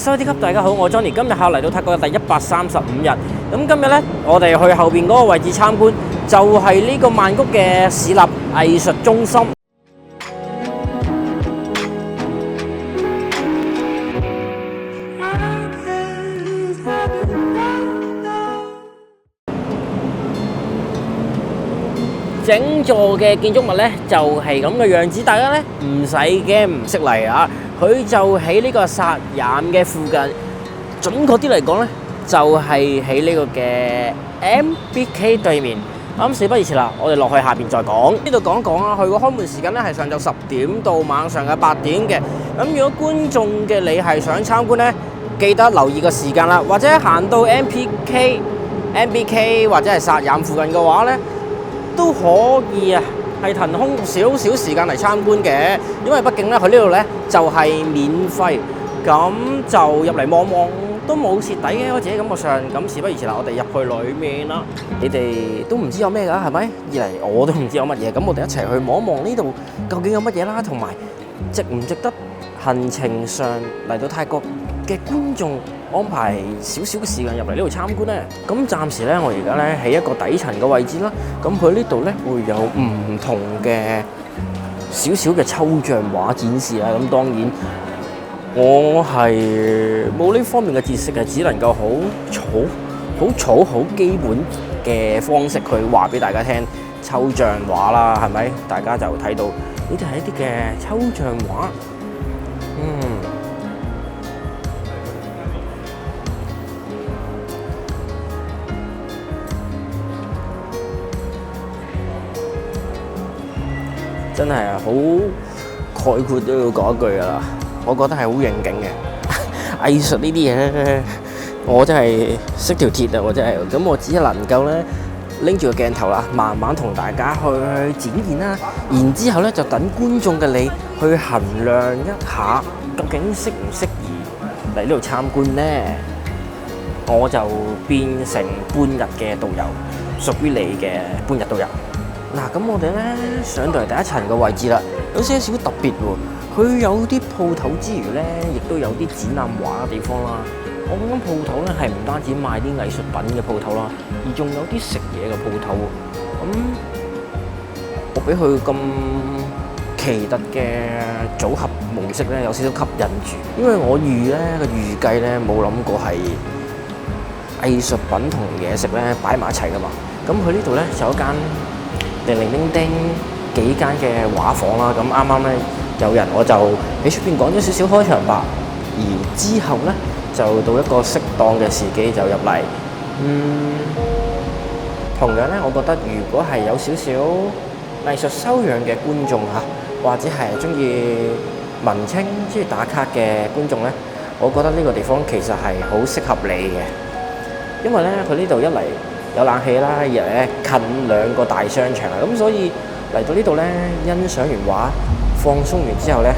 收 D 級，大家好，我 Johnny， 今日嚟到泰國嘅第135日。咁今日呢，我哋去後邊嗰個位置參觀，就係呢個曼谷嘅市立藝術中心。整座嘅建築物呢，就係咁嘅樣子，大家呢唔使驚唔識嚟啊！佢就喺呢個薩雅嘅附近，準確啲嚟講呢，就係喺呢個嘅 MBK 對面。咁事不宜遲啦，我哋落去下邊再講。呢度講講啊，佢個開門時間呢係上晝10點到晚上嘅8點嘅。咁如果觀眾嘅你係想參觀呢，記得留意個時間啦，或者行到 MBK 或者係薩雅附近嘅話呢，都可以啊，係騰空少少時間嚟參觀嘅，因為畢竟咧佢呢度咧就係免費，咁就入嚟望望都冇蝕底嘅，我自己感覺上。咁事不宜遲啦，我哋入去裡面啦。你哋都唔知有咩㗎，係咪？二嚟我都唔知有乜嘢，咁我哋一齊去望一望呢度究竟有乜嘢啦，同埋值唔值得行程上嚟到泰國嘅觀眾安排少少嘅時間入嚟呢度參觀呢。咁暫時呢，我而家呢喺一個底層嘅位置啦。咁佢呢度呢會有唔同嘅少少嘅抽象畫展示啦。咁當然我係冇呢方面嘅知識嘅，只能夠好草、好基本嘅方式去話俾大家聽抽象畫啦，係咪？大家就睇到呢啲係一啲嘅抽象畫，真係啊，好概括都要講一句㗎啦。我覺得係好應景嘅藝術呢啲嘢咧，我真係識條鐵啊！我真係咁，我只係能夠咧拎住個鏡頭啦，慢慢同大家去展現啦。然之後咧，就等觀眾嘅你去衡量一下，究竟適唔適宜嚟呢度參觀呢？我就變成半日嘅導遊，屬於你嘅半日導遊。嗱，咁我哋咧上到嚟第一層嘅位置啦，有些少特別喎。佢有啲鋪頭之餘咧，亦都有啲展覽畫嘅地方啦。我講緊鋪頭咧，係唔單止賣啲藝術品嘅鋪頭啦，而仲有啲食嘢嘅鋪頭喎。我俾佢咁奇特嘅組合模式咧，有少少吸引住，因為我預計咧冇諗過係藝術品同嘢食咧擺埋一齊噶嘛。咁佢呢度咧就有一間零零丁丁幾間嘅畫房啦。咁啱啱咧有人，我就喺出邊講咗少少開場白，而之後咧就到一個適當嘅時機就入嚟。同樣咧，我覺得如果係有少少藝術修養嘅觀眾嚇，或者係中意文青、中意打卡嘅觀眾咧，我覺得呢個地方其實係好適合你嘅，因為咧佢呢度一嚟有冷氣啦，二嚟咧近2個大商場啊，咁所以嚟到呢度咧欣賞完畫、放鬆完之後咧，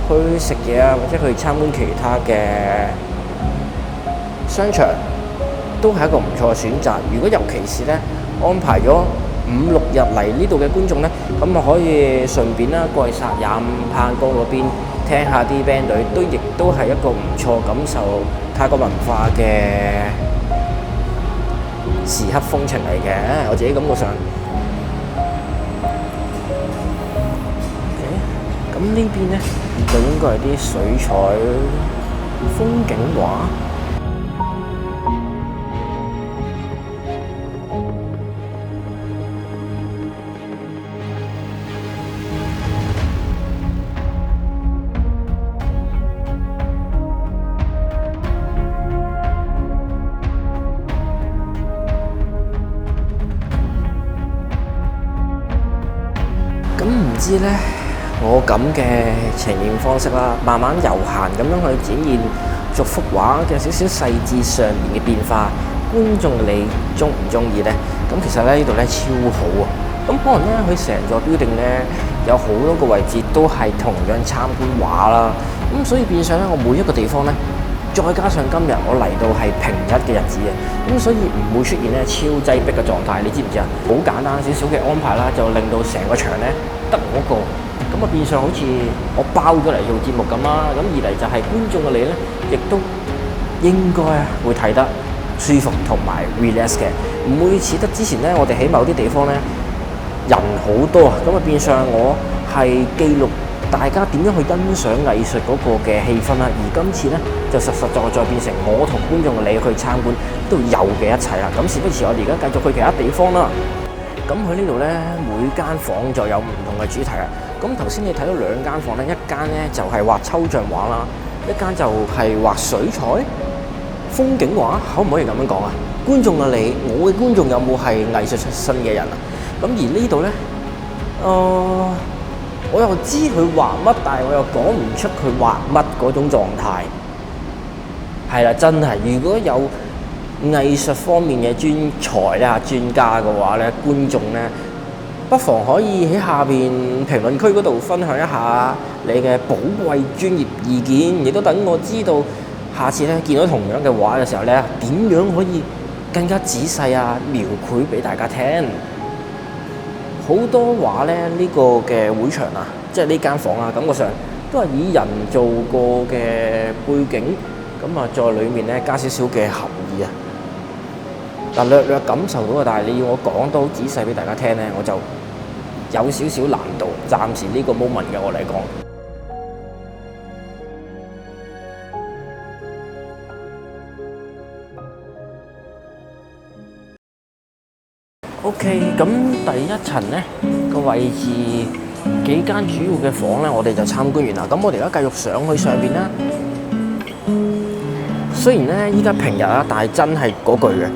去食嘢啊，或者去參觀其他嘅商場，都係一個唔錯嘅選擇。如果尤其是咧安排咗5-6日嚟呢度嘅觀眾咧，咁啊可以順便啦過去薩雅盼江嗰邊聽下啲 band 隊，亦都係一個唔錯感受泰國文化嘅時刻風情嚟嘅。我自己感覺上。咁呢邊咧就應該係啲水彩風景畫。咁唔知咧？我咁嘅呈現方式啦，慢慢悠閒咁樣去展現逐幅畫嘅少少細節上面嘅變化，觀眾你中唔中意呢？咁其實咧呢度咧超好啊！咁可能咧佢成座 building 咧有好多個位置都係同樣參觀畫啦，咁所以變相咧我每一個地方咧，再加上今日我嚟到係平日嘅日子啊，咁所以唔會出現咧超擠迫嘅狀態，你知唔知啊？好簡單少少嘅安排啦，就令到成個場咧得我一個。咁啊變相好似我包咗嚟做節目咁啦，咁二嚟就係觀眾嘅你咧，亦都應該會睇得舒服同埋 relax 嘅，唔會似得之前咧，我哋喺某啲地方咧人好多啊，咁啊變相我係記錄大家點樣去欣賞藝術嗰個嘅氣氛啦。而今次咧就實實在在變成我同觀眾你去參觀都有嘅一齊啦。咁事不宜遲，我哋而家繼續去其他地方啦。咁佢呢度咧每間房就有唔同嘅主題啊。咁頭先你睇到兩間房咧，一間咧就係畫抽象畫啦，一間就係畫水彩、風景畫，可唔可以咁樣講啊？觀眾啊你，我嘅觀眾有冇係藝術出身嘅人啊？咁而呢度咧，我又知佢畫乜，但係我又講唔出佢畫乜嗰種狀態。係啦，真係，如果有藝術方面嘅專才咧、專家嘅話咧，觀眾咧，不妨可以喺下邊評論區嗰度分享一下你嘅寶貴專業意見，亦都等我知道下次咧見到同樣嘅畫嘅時候咧，點樣可以更加仔細描繪俾大家聽。好多畫咧，呢個嘅會場啊，即係呢間房啊，感覺上都係以人做過嘅背景，咁啊，在裡面咧加少少嘅含義啊。嗱，略略感受到啊，但係你要我講到仔細俾大家聽咧，我就有少少難度。暫時呢個 moment 嘅我嚟講。OK，咁第一層咧個位置幾間主要嘅房咧，我哋就參觀完啦。咁我哋而家繼續上去上邊啦。雖然咧依家平日啊，但係真係嗰句嘅。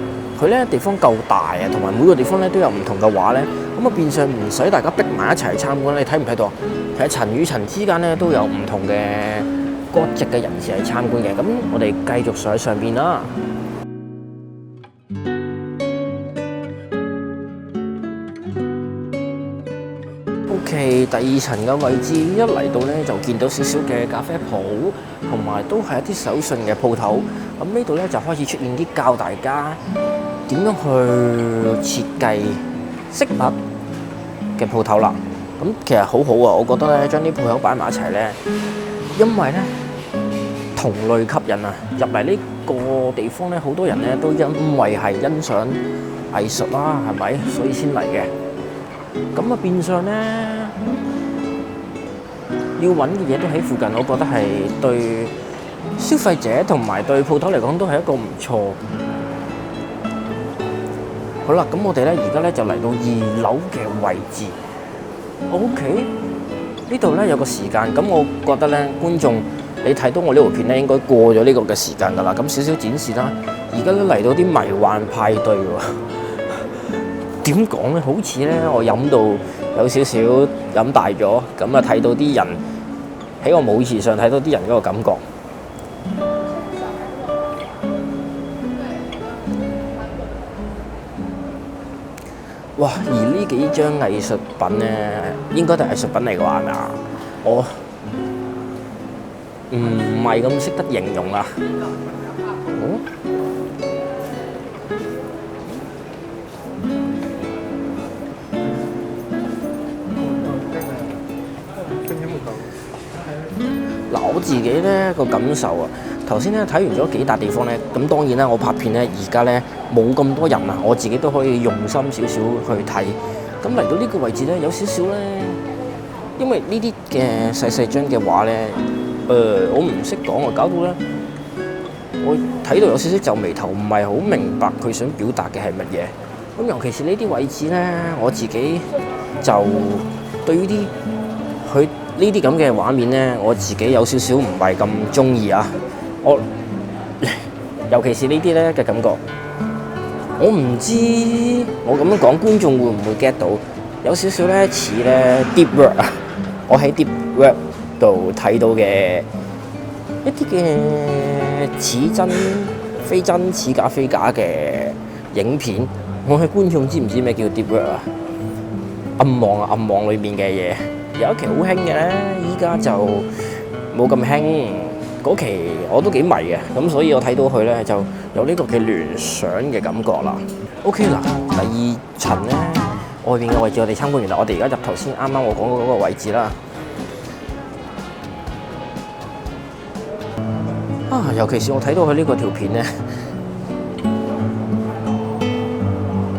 佢咧地方夠大啊，同埋每個地方咧都有唔同嘅畫咧，咁啊變相唔使大家逼埋一齊參觀。你睇唔睇到啊？其實層與層之間咧都有唔同嘅國籍嘅人士嚟參觀嘅。咁我哋繼續上去上邊啦。OK， 第二層嘅位置一嚟到咧就見到少少嘅咖啡鋪，同埋都係一啲手信嘅鋪頭。咁呢度咧就開始出現啲教大家點樣去設計飾物嘅鋪頭啦。咁其實好好啊，我覺得咧將啲鋪頭擺埋一齊咧，因為咧同類吸引啊，入嚟呢個地方咧，好多人咧都因為係欣賞藝術啦，係咪？所以先嚟嘅。咁啊變相咧要揾嘅嘢都喺附近，我覺得係對消費者同埋對鋪頭嚟講都係一個唔錯。好啦，咁我哋咧而家咧就嚟到2樓嘅位置。OK， 呢度咧有個時間，咁我覺得咧觀眾你睇到我呢條片咧應該過咗呢個嘅時間㗎啦。咁少少展示啦，而家都嚟到啲迷幻派對喎。點講咧？好似咧我飲到有少少飲大咗，咁啊睇到啲人喺個舞池上睇到啲人嗰個感覺。哇！而呢幾張藝術品咧，應該都係藝術品嚟嘅話係咪啊？我唔係咁識得形容啦。嗱，我自己咧個感受啊，頭先咧睇完咗幾笪地方咧，咁當然啦，我拍片咧而家咧冇咁多人啊，我自己都可以用心少少去睇。咁嚟到呢個位置咧，有少少咧，因為呢啲嘅細細張嘅畫咧，我唔識講啊，搞到咧我睇到有少少皺眉頭，唔係好明白佢想表達嘅係乜嘢。咁尤其是呢啲位置咧，我自己就對於佢呢啲咁嘅畫面咧，我自己有少少唔係咁中意啊！尤其是呢啲咧嘅感覺，我唔知我咁樣講觀眾會唔會 get 到？有少少咧似咧 deep work 啊！我喺 deep work 度睇到嘅一啲嘅似真非真、似假非假嘅影片，我嘅觀眾知唔知咩叫 deep work 啊？暗網啊，暗網裏面嘅嘢。有一期好興嘅，依家就冇咁興。嗰期我都幾迷嘅，咁所以我睇到佢咧就有呢個嘅聯想嘅感覺啦。OK 嗱，第二層咧外邊嘅位置我哋參觀完啦，我哋而家入頭先啱啱我講嗰個位置啦。尤其是我睇到佢呢個條片咧，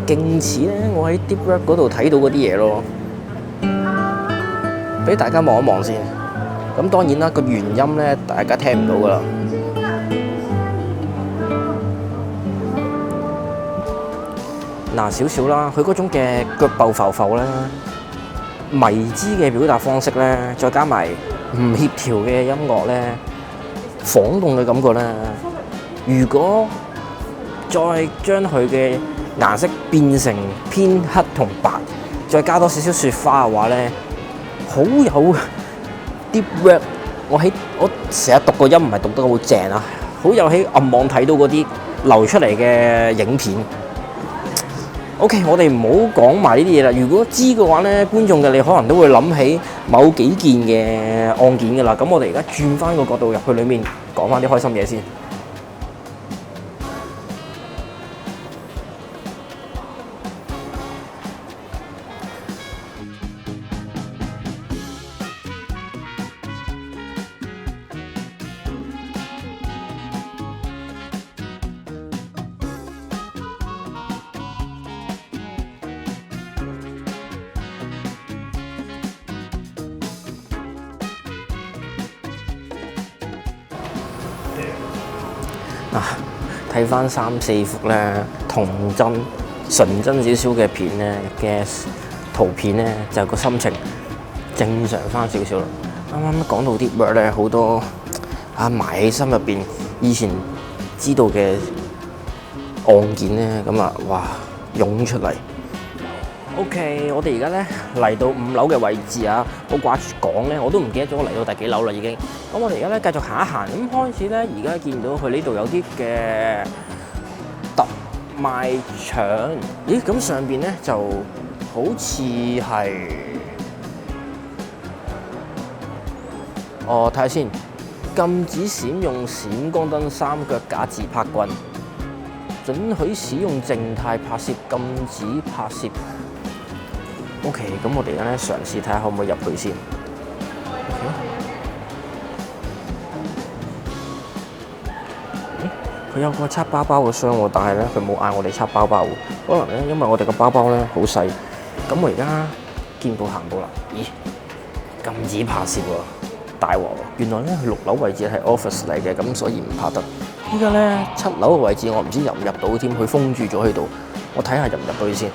勁似咧我喺 Deep Web 嗰度睇到嗰啲嘢咯，俾大家望一望先。咁當然啦，個原音咧大家聽唔到噶啦。嗱少少啦，佢嗰種嘅腳步浮浮咧，迷之嘅表達方式咧，再加埋唔協調嘅音樂咧，晃動嘅感覺咧，如果再將佢嘅顏色變成偏黑同白，再加多少少雪花嘅話咧，好有 Deep Web。我成日讀個音唔係讀得好正啊，好有喺暗網睇到嗰啲流出嚟嘅影片。OK， 我哋唔好講埋呢啲嘢啦。如果知嘅話咧，觀眾嘅你可能都會諗起某幾件嘅案件㗎啦。咁我哋而家轉翻個角度入去裡面講翻啲開心嘢先。睇翻3、4幅咧童真、純真少少嘅片咧嘅圖片咧，就個心情正常翻少少啦。啱啱講到啲 word 咧，好多埋喺心入邊，以前知道嘅案件咧，咁哇湧出嚟。OK， 我哋而家咧嚟到5樓嘅位置啊！我掛住講咧，我都唔記得咗我嚟到第幾樓啦已經。咁我哋而家咧繼續行一行，咁開始咧，而家見到佢呢度有啲嘅特賣場。咦？咁上邊咧就好似係睇下先，禁止閃用閃光燈3腳架自拍棍，准許使用靜態拍攝，禁止拍攝。OK， 咁我哋而家咧嘗試睇下可唔可以入去先。佢有個測包包嘅箱喎，但係咧佢冇嗌我哋測包包喎。可能咧因為我哋個包包咧好細。咁我而家見步行步啦。咦？禁止拍攝喎，大鑊喎！原來咧6樓位置係 office 嚟嘅，咁所以唔拍得。依家咧7樓嘅位置我唔知入唔入到添，佢封住咗喺度。我睇下入唔入到去先。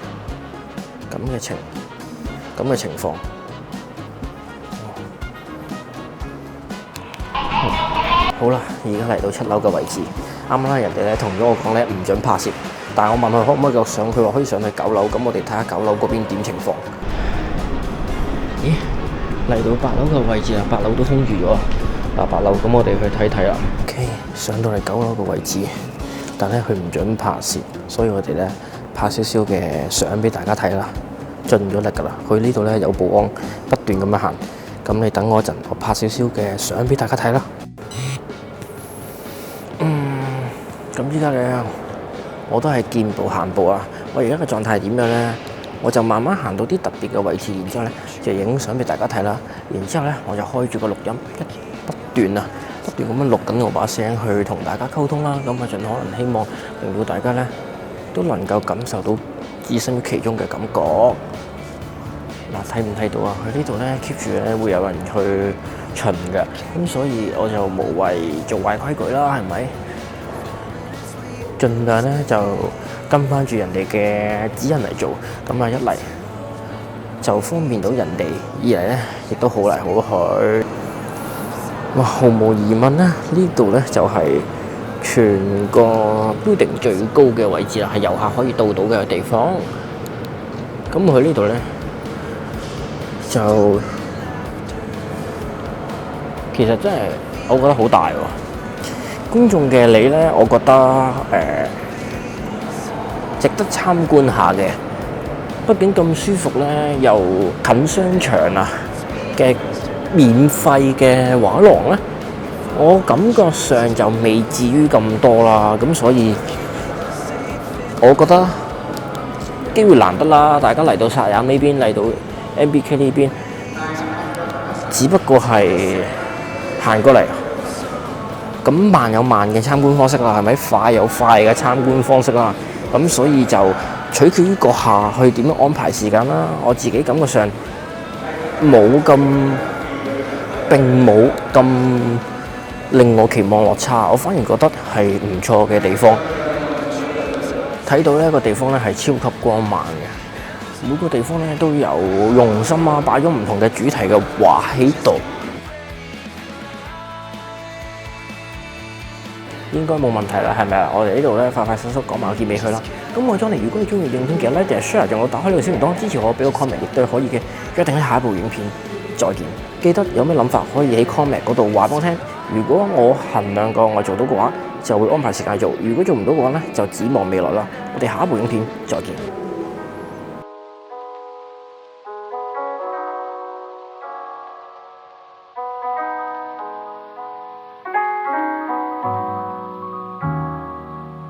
咁嘅情況，好啦，而家嚟到7樓嘅位置，啱啱人哋咧同咗我講咧唔準拍攝，但係我問佢可唔可以繼續上，佢話可以上去9樓，咁我哋睇下9樓嗰邊點情況。咦，嚟到8樓嘅位置啦，8樓都封住咗，8樓，咁我哋去睇睇啦。OK， 上到嚟9樓嘅位置，但係佢唔準拍攝，所以我哋咧拍少少嘅相俾大家睇啦。盡咗力㗎啦，佢呢度咧有保安不斷咁樣行，咁你等我一陣，我拍少少嘅相俾大家睇啦。咁依家咧我都係見步行步啊。我而家嘅狀態係點樣咧？我就慢慢行到啲特別嘅位置，然之後咧就影相俾大家睇啦。然之後咧我就開住個錄音，不斷咁樣錄緊我把聲去同大家溝通啦。咁盡可能希望令到大家咧都能夠感受到置身於其中嘅感覺。嗱，睇唔睇到啊？佢呢度咧 keep 住咧會有人去巡嘅，咁所以我就無謂做壞規矩啦，係咪？盡量咧就跟翻住人哋嘅指引嚟做，咁一嚟就方便到人哋，二嚟咧亦都好嚟好去。哇，毫無疑問咧，呢度咧就係全個 building 最高嘅位置啦，係遊客可以到嘅地方。咁佢呢度咧就其實真係我覺得好大喎。公眾嘅你咧，我覺得值得參觀下嘅。畢竟咁舒服咧，又近商場啊嘅免費嘅畫廊咧，我感覺上就未至於咁多啦。咁所以我覺得機會難得啦，大家嚟到薩雅呢邊，嚟到 MBK 呢邊，只不過係行過嚟咁慢有慢嘅參觀方式啦，係咪？快有快嘅參觀方式啦。咁所以就取決於閣下去點樣安排時間啦。我自己感覺上並冇咁令我期望落差，我反而覺得係唔錯嘅地方。睇到呢個地方咧係超級光猛嘅，每個地方咧都有用心啊，擺咗唔同嘅主題嘅畫喺度。應該冇問題啦，係咪啊？我哋呢度咧快快速速講埋個結尾佢啦。咁我Johnny，如果你中意影片嘅咧，就 share 仲有打開呢個小鈴鐺支持我，俾個 comment 亦都係可以嘅。約定喺下一部影片再見。記得有咩諗法可以喺 comment 嗰度話俾我聽。如果我衡量過我做到嘅話，就會安排時間做；如果做唔到嘅話咧，就指望未來啦。我哋下一部影片再見。